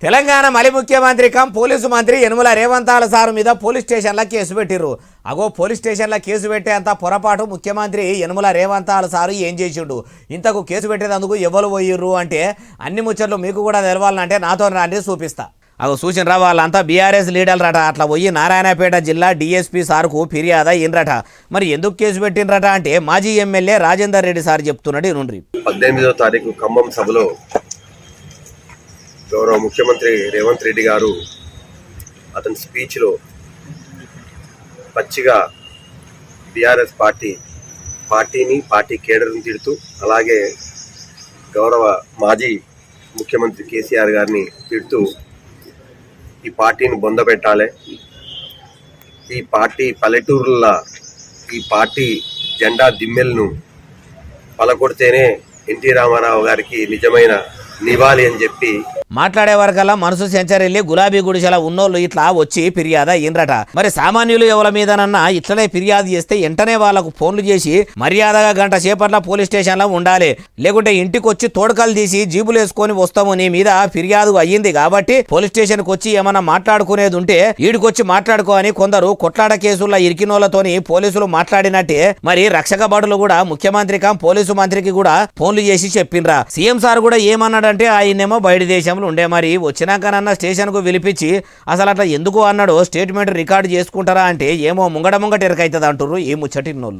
తెలంగాణ మలి ముఖ్యమంత్రి కం పోలీసు మంత్రి యనుమల రేవంతాల సారు మీద పోలీస్ స్టేషన్లో కేసు పెట్టిర్రు. అగో పోలీస్ స్టేషన్లో కేసు పెట్టేంత పొరపాటు ముఖ్యమంత్రి యనుమల రేవంతాల సారు ఏం చేసిండు? ఇంతకు కేసు పెట్టేందుకు ఎవరు పోయిర్రు అంటే అన్ని ముచ్చట్లు మీకు కూడా తెలవాలంటే నాతో రాండి చూపిస్తా. అగో చూసినరా వాళ్ళంతా బీఆర్ఎస్ లీడర్లట. అట్లా పోయి నారాయణపేట జిల్లా డిఎస్పీ సార్కు ఫిర్యాదు అయ్యిండ్రట. మరి ఎందుకు కేసు పెట్టిండ్రట అంటే మాజీ ఎమ్మెల్యే రాజేందర్ రెడ్డి సార్ చెప్తున్నాడు. నుండి 18వ తారీఖు ఖమ్మం సభలో గౌరవ ముఖ్యమంత్రి రేవంత్ రెడ్డి గారు అతని స్పీచ్లో పచ్చిగా బీఆర్ఎస్ పార్టీని పార్టీ కేడర్ని తిడుతూ, అలాగే గౌరవ మాజీ ముఖ్యమంత్రి కేసీఆర్ గారిని తిడుతూ ఈ పార్టీని బొందబెట్టాలి, ఈ పార్టీ పల్లెటూరుల ఈ పార్టీ జెండా దిమ్మెలను పలకొడితేనే ఎన్టీ రామారావు గారికి నిజమైన నివాళి అని చెప్పి మాట్లాడే వరకల్లా మనసు సెంచరెళ్ళి గులాబీ గుడిసెల ఉన్నోళ్ళు ఇట్లా వచ్చి ఫిర్యాదు అయ్యిండ్రట. మరి సామాన్యులు ఎవరి మీదనన్నా ఇట్లనే ఫిర్యాదు చేస్తే వెంటనే వాళ్ళకు ఫోన్లు చేసి మర్యాదగా గంట సేపట్ల పోలీస్ స్టేషన్లో ఉండాలి, లేకుంటే ఇంటికి వచ్చి తోడకలు తీసి జీబులు వేసుకొని వస్తాము, నీ మీద ఫిర్యాదు అయ్యింది కాబట్టి పోలీస్ స్టేషన్కి వచ్చి ఏమన్నా మాట్లాడుకునేది ఉంటే ఈడికొచ్చి మాట్లాడుకో అని కొందరు కొట్లాట కేసుల్లో ఇరికినోళ్లతోని పోలీసులు మాట్లాడినట్టే మరి రక్షక భటులు కూడా ముఖ్యమంత్రి పోలీసు మంత్రికి కూడా ఫోన్లు చేసి చెప్పిండ్రా. సీఎం సార్ కూడా ఏమన్నాడంటే ఆయనేమో బయట దేశంలో ఉండే, మరి వచ్చినాకనన్నా స్టేషన్కు పిలిపించి అసలు అట్లా ఎందుకు అన్నాడో స్టేట్మెంట్ రికార్డు చేసుకుంటారా అంటే ఏమో ముంగట ఎరకైతుంది అంటుర్రు ఈ ముచ్చటిన్నోళ్ళు.